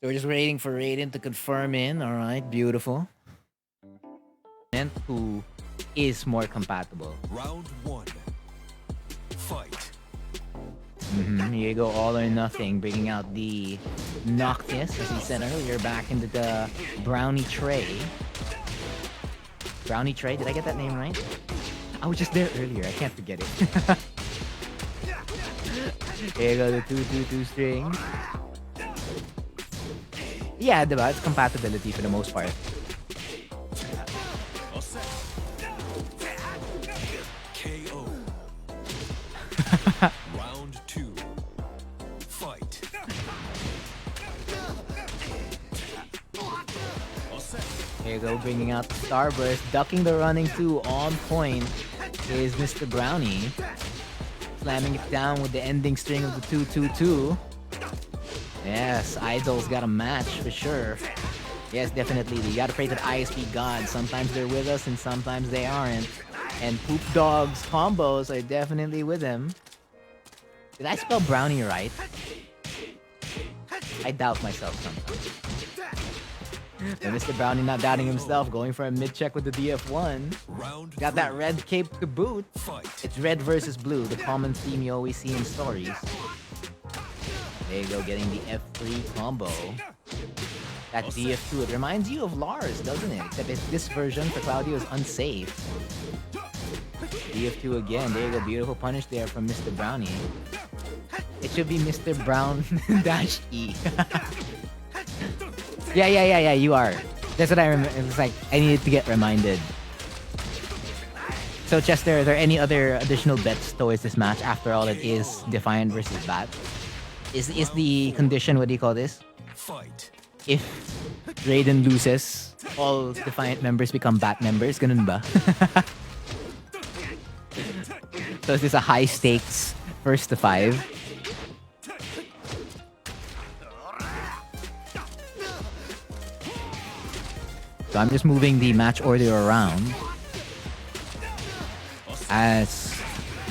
So we're just waiting for Raiden to confirm in. All right, beautiful. And who is more compatible? Round one. Fight. Here you go, all or nothing, bringing out the Noctis, as he said earlier, back into the Brownie tray. Brownie tray, did I get that name right? I was just there earlier, I can't forget it. Here you go, the 2-2-2 string. Yeah, diba? It's compatibility for the most part. KO. Round two. Fight. Here you go, bringing out the Starburst, ducking the running 2 on point is MrBrownie. Slamming it down with the ending string of the 2-2-2. Yes, Idol's got a match for sure. Yes, definitely. You gotta pray to the ISP gods. Sometimes they're with us and sometimes they aren't. And Poop Dog's combos are definitely with him. Did I spell Brownie right? I doubt myself sometimes. And MrBrownie not doubting himself, going for a mid-check with the DF1. Got that red cape to boot. It's red versus blue, the common theme you always see in stories. There you go, getting the F3 combo. That DF2, it reminds you of Lars, doesn't it? Except this version for Claudio is unsafe. DF2 again, there you go, beautiful punish there from MrBrownie. It should be Mr. Brown dash E. Yeah, you are. That's what I remember. It's like, I needed to get reminded. So, Chester, are there any other additional bets towards this match? After all, it is Defiant versus Bat. Is the condition, what do you call this? Fight. If Raiden loses, all Defiant members become Bat members? Ganun ba? So is this a high stakes first to 5? So I'm just moving the match order around. As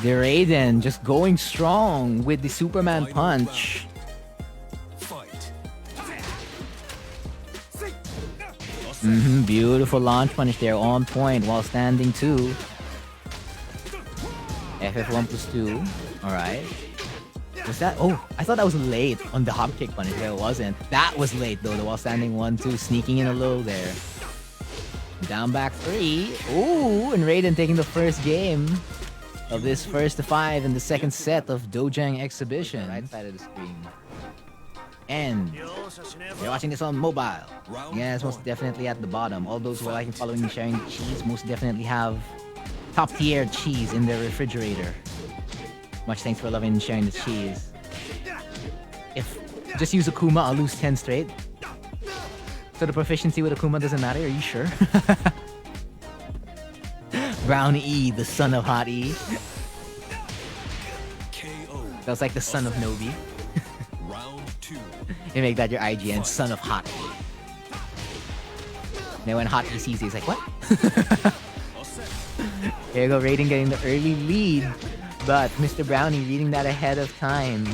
the Raiden just going strong with the Superman punch. Beautiful launch punish there, on point while standing 2. FF1 plus 2. Alright. Was that? Oh, I thought that was late on the hop kick punish, but it wasn't. That was late though, the while standing 1-2, sneaking in a low there. Down back 3. Ooh, and Raiden taking the first game of this first to 5 in the second set of Dojang Exhibition. Right side of the screen. And you're watching this on mobile. Yes, most definitely at the bottom. All those who are liking, following, and sharing the cheese most definitely have top tier cheese in their refrigerator. Much thanks for loving and sharing the cheese. If just use Akuma, I'll lose 10 straight. So the proficiency with Akuma doesn't matter, are you sure? Brown E, the son of Hot E. That's like the son of Nobi. You make that your IGN, son of Hot E. Then when Hot E sees it, he's like, what? Here you go, Raiden getting the early lead. But MrBrownie reading that ahead of time.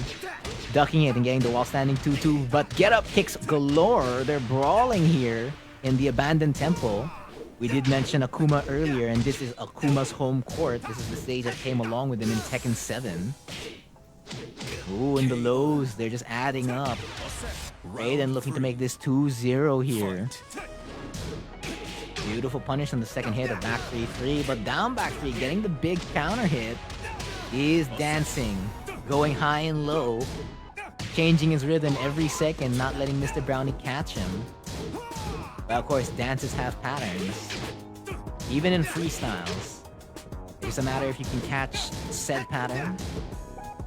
Ducking it and getting the wall standing 2-2. But get up kicks galore. They're brawling here in the abandoned temple. We did mention Akuma earlier, and this is Akuma's home court. This is the stage that came along with him in Tekken 7. Ooh, and the lows, they're just adding up. Raiden looking to make this 2-0 here. Beautiful punish on the second hit of back 3-3, but down back 3, getting the big counter hit. He is dancing, going high and low, changing his rhythm every second, not letting MrBrownie catch him. But of course, dances have patterns, even in freestyles. It's just a matter if you can catch said pattern.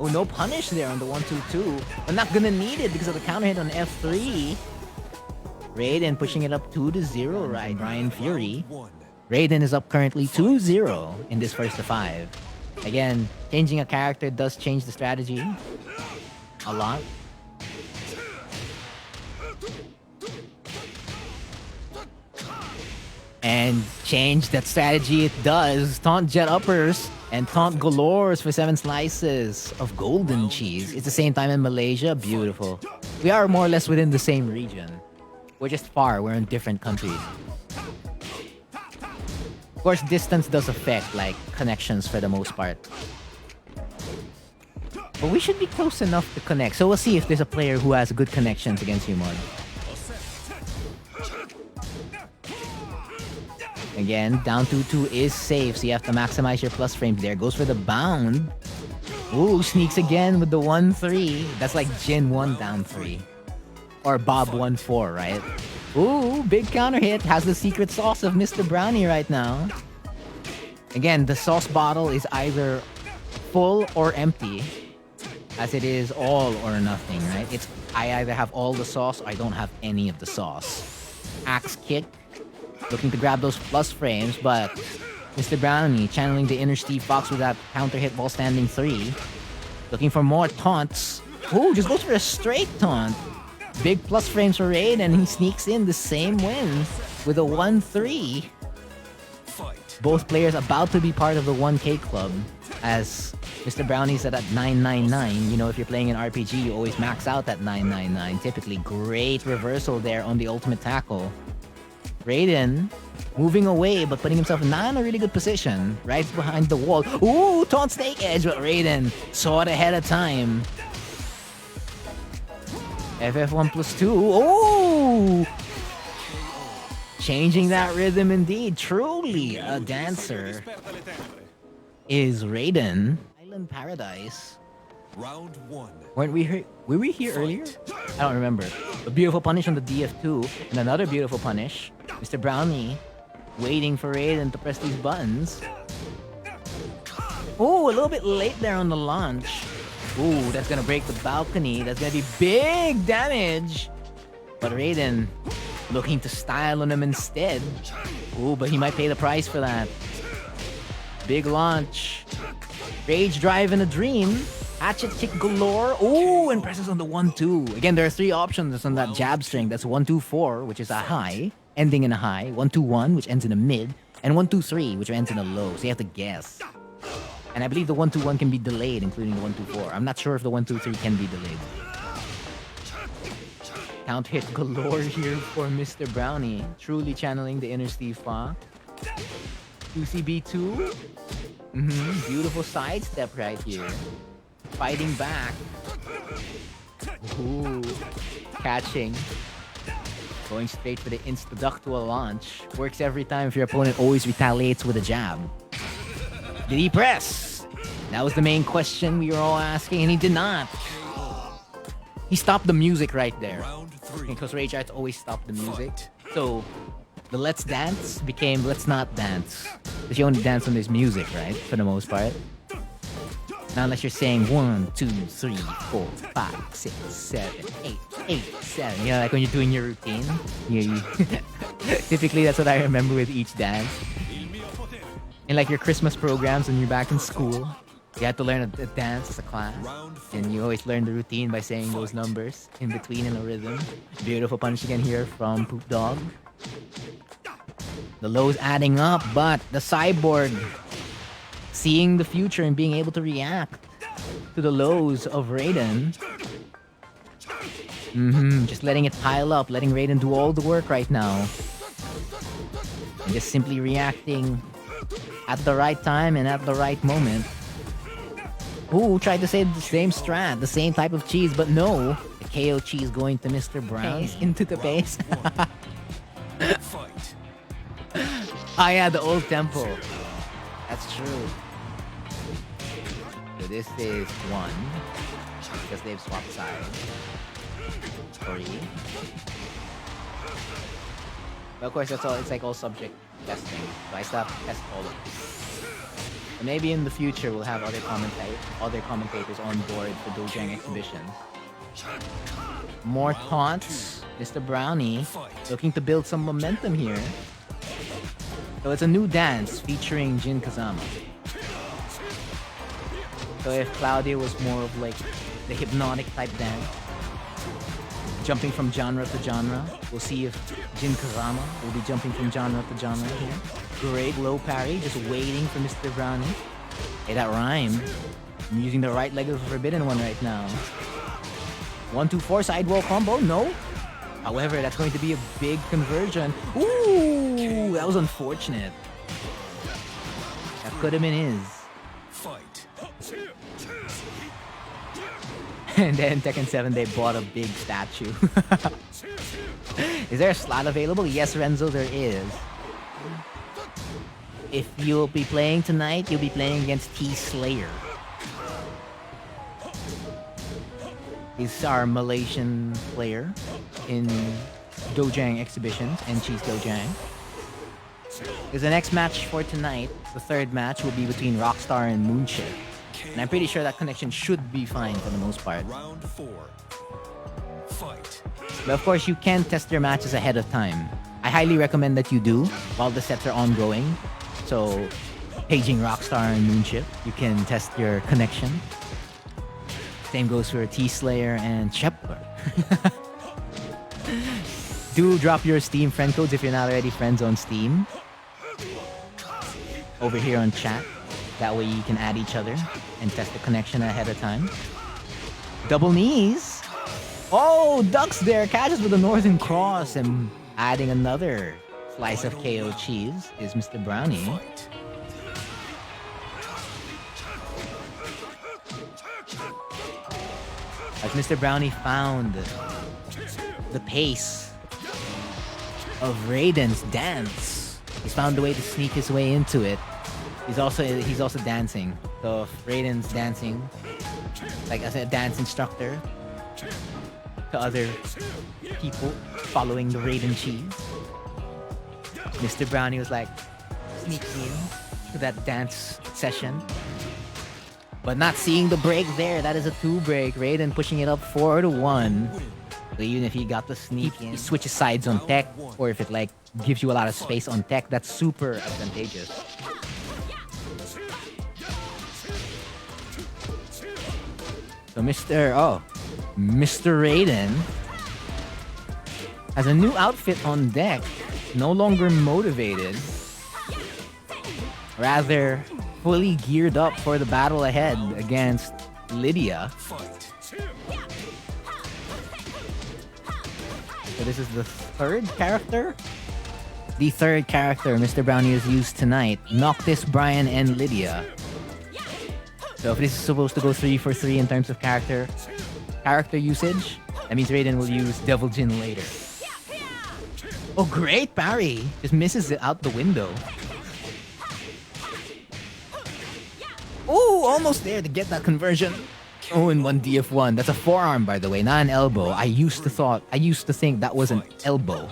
Oh, no punish there on the 1-2-2. But not gonna need it because of the counter hit on F3. Raiden pushing it up 2-0, right? Bryan Fury. Raiden is up currently 2-0 in this first to 5. Again, changing a character does change the strategy a lot. And change that strategy it does. Taunt jet uppers and taunt galores for 7 slices of golden cheese. It's the same time in Malaysia. Beautiful. We are more or less within the same region. We're just far. We're in different countries. Of course, distance does affect like connections for the most part. But we should be close enough to connect. So we'll see if there's a player who has good connections against you, Mod. Again, down 2-2 is safe, so you have to maximize your plus frames there. Goes for the bound. Ooh, sneaks again with the 1-3. That's like Jin 1 down 3. Or Bob 1-4, right? Ooh, big counter hit. Has the secret sauce of MrBrownie right now. Again, the sauce bottle is either full or empty. As it is all or nothing, right? It's I either have all the sauce or I don't have any of the sauce. Axe kick. Looking to grab those plus frames, but MrBrownie channeling the inner Steve Fox with that counter hit while standing 3. Looking for more taunts. Ooh, just goes for a straight taunt. Big plus frames for Raiden, and he sneaks in the same win with a 1-3. Both players about to be part of the 1K club, as MrBrownie's at 999. You know, if you're playing an RPG, you always max out at 999. Typically, great reversal there on the ultimate tackle. Raiden moving away, but putting himself not in a really good position. Right behind the wall. Ooh, taunt snake edge, but Raiden saw it ahead of time. FF1+2. Ooh! Changing that rhythm indeed. Truly a dancer is Raiden. Island Paradise. Round 1. Weren't we here? Were we here earlier? I don't remember. A beautiful punish on the DF2 and another beautiful punish. MrBrownie waiting for Raiden to press these buttons. Oh, a little bit late there on the launch. Ooh, that's gonna break the balcony. That's gonna be big damage. But Raiden looking to style on him instead. Ooh, but he might pay the price for that. Big launch. Rage drive in a dream. Hatchet kick galore. Ooh, and presses on the 1-2. Again, there are 3 options on that jab string. That's 1-2-4, which is a high, ending in a high. 1-2-1, which ends in a mid. And 1-2-3, which ends in a low. So you have to guess. And I believe the 1-2-1 can be delayed, including the 1-2-4. I'm not sure if the 1-2-3 can be delayed. Count hit galore here for MrBrownie. Truly channeling the inner Steve Fox. 2CB2. Beautiful sidestep right here. Fighting back. Ooh. Catching. Going straight for the insta-ductual launch. Works every time if your opponent always retaliates with a jab. Did he press? That was the main question we were all asking, and he did not. He stopped the music right there. Because Rage Arts always stop the music. So the Let's Dance became Let's Not Dance. Because you only dance when there's music, right? For the most part. Not unless you're saying 1, 2, 3, 4, 5, 6, 7, 8, 7. You know, like when you're doing your routine. Typically, that's what I remember with each dance. In like your Christmas programs when you're back in school, you have to learn a dance as a class. And you always learn the routine by saying those numbers in between in a rhythm. Beautiful punch again here from Poop Dog. The lows adding up, but the cyborg seeing the future and being able to react to the lows of Raiden. Just letting it pile up, letting Raiden do all the work right now. And just simply reacting at the right time and at the right moment. Ooh, tried to say the same strat, the same type of cheese, but no. The KO cheese going to MrBrownie into the base. Oh yeah, the old tempo. That's true. So this is 1. Because they've swapped sides. 3. But of course, that's all. It's like all subject testing. So I still have to test all of this. And maybe in the future we'll have other commentators on board for Dojang exhibition. More taunts. MrBrownie looking to build some momentum here. So it's a new dance featuring Jin Kazama. So if Claudio was more of like the hypnotic type dance, jumping from genre to genre, we'll see if Jin Kazama will be jumping from genre to genre here. Great low parry, just waiting for MrBrownie. Hey, that rhymed. I'm using the right leg of the Forbidden One right now. 1-2-4 sidewall combo. No. However, that's going to be a big conversion. Ooh, that was unfortunate. That could have been his. Fight. And then Tekken 7, they bought a big statue. Is there a slot available? Yes, Renzo, there is. If you'll be playing tonight, you'll be playing against T-Slayer. He's our Malaysian player in Dojang exhibitions and Cheese Dojang. Because the next match for tonight, the third match, will be between Rockstar and Moonship. And I'm pretty sure that connection should be fine for the most part. Round 4. Fight. But of course, you can test your matches ahead of time. I highly recommend that you do while the sets are ongoing. So, paging Rockstar and Moonship, you can test your connection. Same goes for T-Slayer and Shepard. Do drop your Steam friend codes if you're not already friends on Steam. Over here on chat. That way you can add each other and test the connection ahead of time. Double knees. Oh, Ducks there. Catches with a Northern Cross and adding another slice of KO cheese is MrBrownie. Fight. As MrBrownie found the pace of Raiden's dance. He's found a way to sneak his way into it. He's also dancing. So if Raiden's dancing, like as a dance instructor to other people following the Raiden cheese, MrBrownie was like sneaking in to that dance session. But not seeing the break there. That is a 2 break. Raiden pushing it up 4-1. So even if he got the sneak in, he switches sides on tech, or if it like gives you a lot of space on tech, that's super advantageous. So Mr. Raiden has a new outfit on deck. No longer motivated. Rather fully geared up for the battle ahead against Lidia. Fight. So this is the third character? The third character MrBrownie has used tonight. Noctis, Bryan, and Lidia. So if this is supposed to go 3 for 3 in terms of character usage, that means Raiden will use Devil Jin later. Oh, great parry! Just misses it out the window. Oh, almost there to get that conversion. Oh, in 1 DF1. That's a forearm, by the way, not an elbow. I used to think that was an elbow.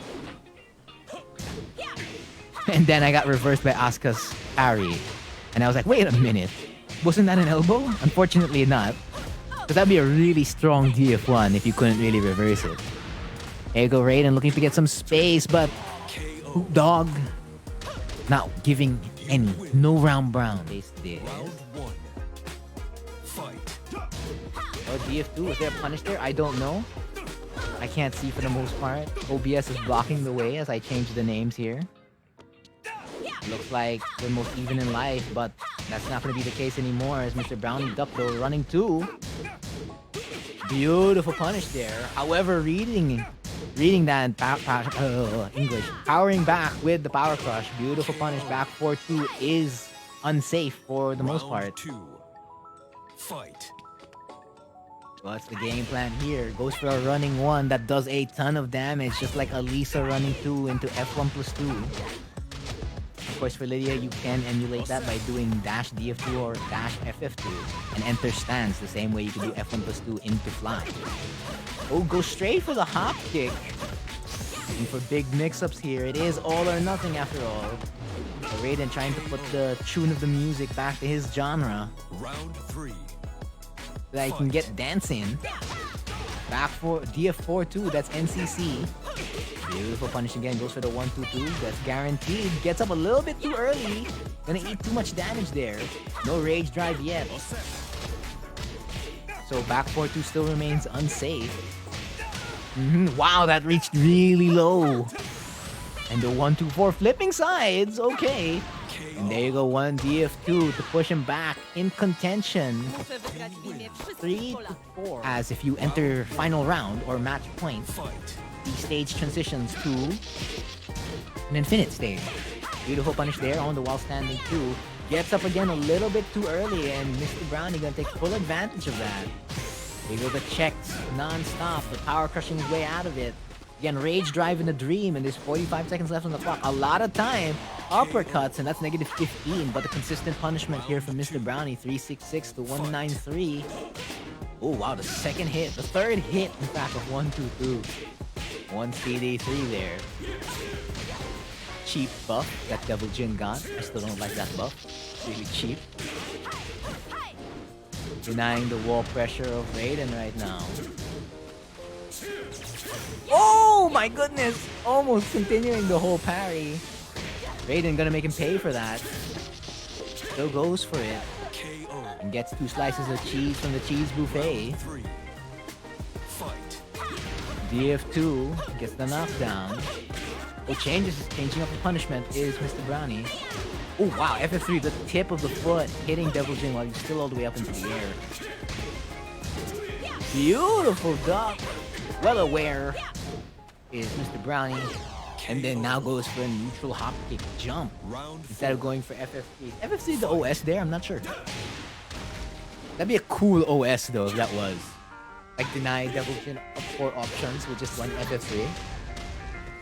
And then I got reversed by Asuka's parry. And I was like, wait a minute. Wasn't that an elbow? Unfortunately not. Because that'd be a really strong DF1 if you couldn't really reverse it. There you go, Raiden looking to get some space, but Hoop Dog not giving any. No round brown. Face this. Round 1. Fight. Oh, DF2, was there a punish there? I don't know. I can't see for the most part. OBS is blocking the way as I change the names here. Looks like we're most even in life, but that's not going to be the case anymore as MrBrownie ducked though, running 2. Beautiful punish there. However, reading that English, powering back with the power crush. Beautiful punish back 4-2 is unsafe for the most part. Round 2. Fight. What's the game plan here? Goes for a running 1 that does a ton of damage, just like Alisa running 2 into F1+2. Of course, for Lidia, you can emulate that by doing dash DF2 or dash FF2 and enter stance the same way you can do F1+2 into fly. Oh, go straight for the hop kick. And for big mix-ups here, it is all or nothing after all. So Raiden trying to put the tune of the music back to his genre. Round 3. So that he can get dancing. Back for DF4-2, that's NCC. Beautiful punish again, goes for the 1-2-2. That's guaranteed. Gets up a little bit too early. Gonna eat too much damage there. No rage drive yet. So back 4-2 still remains unsafe. Wow, that reached really low. And the 1-2-4 flipping sides. Okay. And there you go, one DF2 to push him back in contention. 3-4. As if you enter final round or match point, the stage transitions to an infinite stage. Beautiful punish there on the wall standing 2. Gets up again a little bit too early, and MrBrownie gonna take full advantage of that. There you go, the checks non-stop, the power crushing his way out of it. Again, rage drive in a dream, and there's 45 seconds left on the clock. A lot of time. Uppercuts, and that's negative 15, but the consistent punishment here from MrBrownie, 366 to 193. Oh wow, the second hit, the third hit, in fact, of 122. 1 CD3 there. Cheap buff that Devil Jin got. I still don't like that buff. It's really cheap. Denying the wall pressure of Raiden right now. Oh my goodness! Almost continuing the whole parry. Raiden gonna make him pay for that. Still goes for it. And gets 2 slices of cheese from the cheese buffet. DF2 gets the knockdown. What changing up the punishment is MrBrownie. Oh wow, FF3, the tip of the foot hitting Devil Jin while he's still all the way up into the air. Beautiful duck. Well aware is MrBrownie. And then now goes for a neutral hop kick jump instead of going for FF3. FF3 the OS there? I'm not sure. That'd be a cool OS though if that was. Like deny Devil Jin 4 options with just one FF3.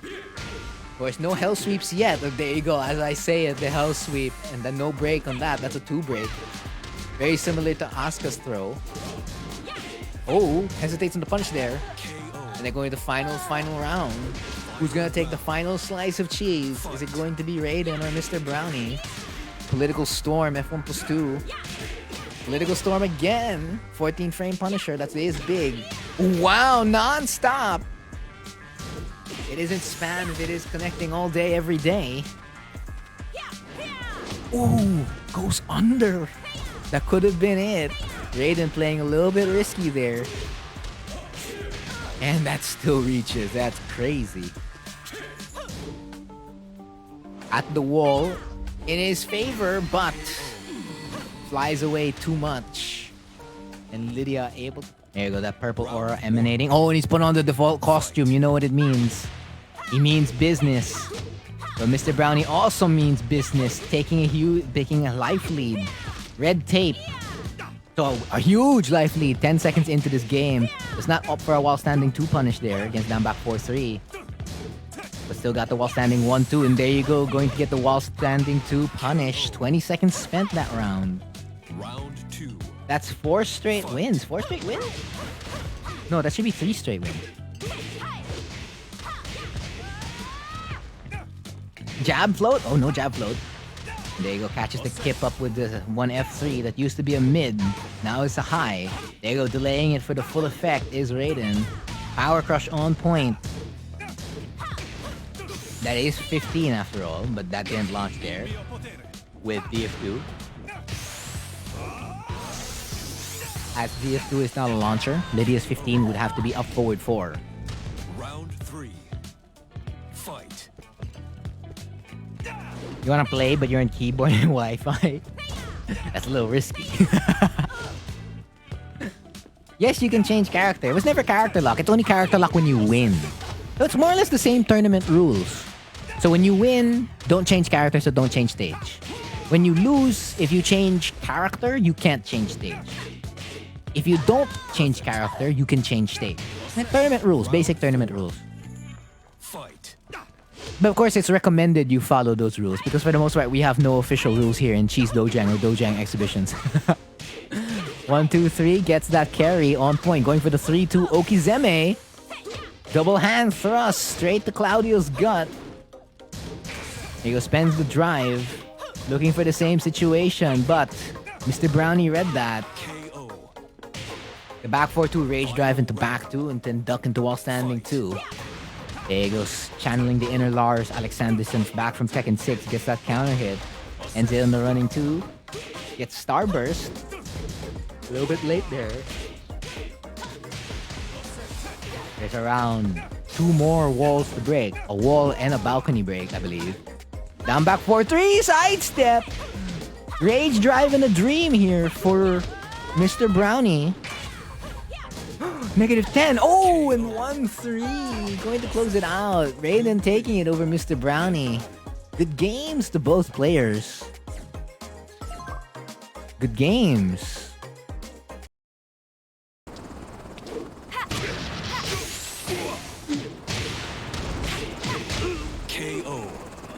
Of course, no hell sweeps yet. But there you go. As I say it, the hell sweep. And then no break on that. That's a 2 break. Very similar to Asuka's throw. Oh, hesitates on the punch there. And they're going to the final round. Who's going to take the final slice of cheese? Is it going to be Raiden or MrBrownie? Political Storm, F1+2. Political Storm again. 14 frame Punisher. That's big. Wow, non-stop. It isn't spam if it is connecting all day, every day. Ooh, goes under. That could have been it. Raiden playing a little bit risky there. And that still reaches. That's crazy. At the wall in his favor, but flies away too much. And Lidia able to... There you go, that purple aura emanating. Oh, and he's put on the default costume. You know what it means. He means business. But MrBrownie also means business. Taking a life lead. Red tape. So a huge life lead. 10 seconds into this game. It's not up for a while standing 2 punish there against down back 4-3. But still got the while standing 1-2. And there you go. Going to get the while standing 2 punish. 20 seconds spent that round. Round 2. That's 4 straight wins. 4 straight wins? No, that should be 3 straight wins. Jab float? Oh, no jab float. There you go. Catches the kip up with the 1F3 that used to be a mid. Now it's a high. There you go. Delaying it for the full effect is Raiden. Power crush on point. That is 15 after all, but that didn't launch there. With DF2. As DF2 is not a launcher, Lidia's 15 would have to be up forward 4. Round 3. Fight. You wanna play, but you're on keyboard and Wi-Fi? That's a little risky. Yes, you can change character. It was never character lock. It's only character lock when you win. So it's more or less the same tournament rules. So when you win, don't change character, so don't change stage. When you lose, if you change character, you can't change stage. If you don't change character, you can change stage. Tournament rules, basic tournament rules. Fight. But of course, it's recommended you follow those rules because for the most part, we have no official rules here in Cheese Dojang or Dojang exhibitions. 1, 2, 3 gets that carry on point, going for the 3-2 Okizeme. Double hand thrust straight to Claudio's gut. He goes, spends the drive, looking for the same situation, but MrBrownie read that. The back 4-2 rage drive into back 2 and then duck into wall standing 2. There he goes, channeling the inner Lars Alexanderson back from Tekken 6, gets that counter hit. Ends it on the running 2. Gets Starburst. A little bit late there. There's around 2 more walls to break. A wall and a balcony break, I believe. Down back 4-3, sidestep. Rage driving a dream here for MrBrownie. -10. Oh, and 1-3. Going to close it out. Raiden taking it over MrBrownie. Good games to both players. Good games.